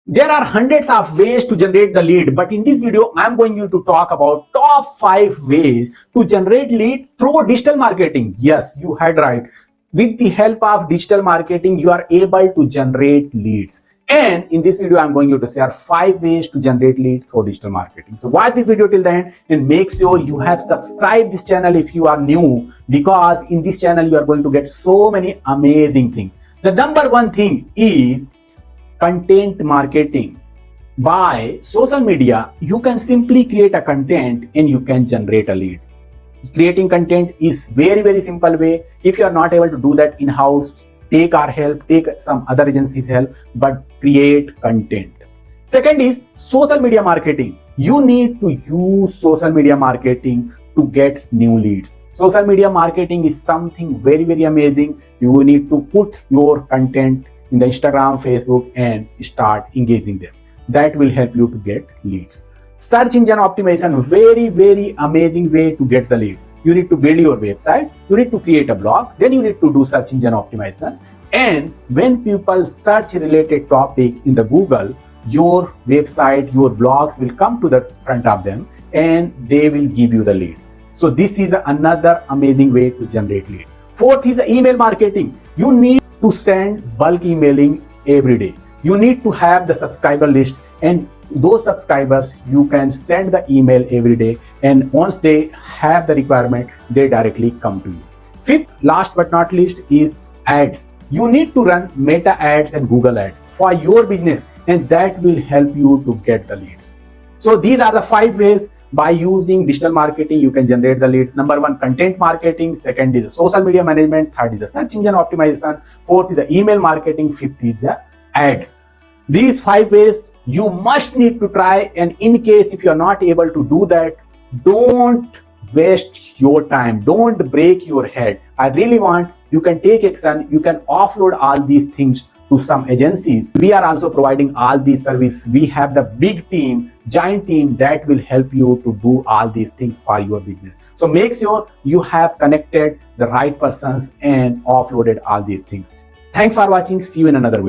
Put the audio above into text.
There are hundreds of ways to generate the lead, but in this video, I'm going to talk about top 5 ways to generate lead through digital marketing. Yes, you heard right. With the help of digital marketing, you are able to generate leads. And in this video, I'm going to share 5 ways to generate leads through digital marketing. So watch this video till the end and make sure you have subscribed this channel if you are new, because in this channel, you are going to get so many amazing things. The number one thing is content marketing. By social media, you can simply create a content and you can generate a lead. Creating content is very simple way. If you are not able to do that in-house, take our help, take some other agencies help, but create content. Second is social media marketing. You need to use social media marketing to get new leads. Social media marketing is something very amazing. You need to put your content in the Instagram, Facebook, and start engaging them. That will help you to get leads. Search engine optimization, very amazing way to get the lead. You need to build your website, you need to create a blog, then you need to do search engine optimization. And when people search related topic in the Google, your website, your blogs will come to the front of them and they will give you the lead. So this is another amazing way to generate lead. Fourth is email marketing. You need to send bulk emailing every day. You need to have the subscriber list, and those subscribers you can send the email every day, and once they have the requirement, they directly come to you. Fifth, last but not least, is ads. You need to run Meta ads and Google ads for your business, and that will help you to get the leads. So these are the 5 ways by using digital marketing you can generate the leads. Number 1, content marketing. Second is social media management. Third is the search engine optimization. Fourth is the email marketing. Fifth is the ads. These 5 ways you must need to try, and in case if you are not able to do that, don't waste your time, don't break your head. I really want you can take action. You can offload all these things to some agencies. We are also providing all these services. We have the big team, giant team that will help you to do all these things for your business. So make sure you have connected the right persons and offloaded all these things. Thanks for watching. See you in another video.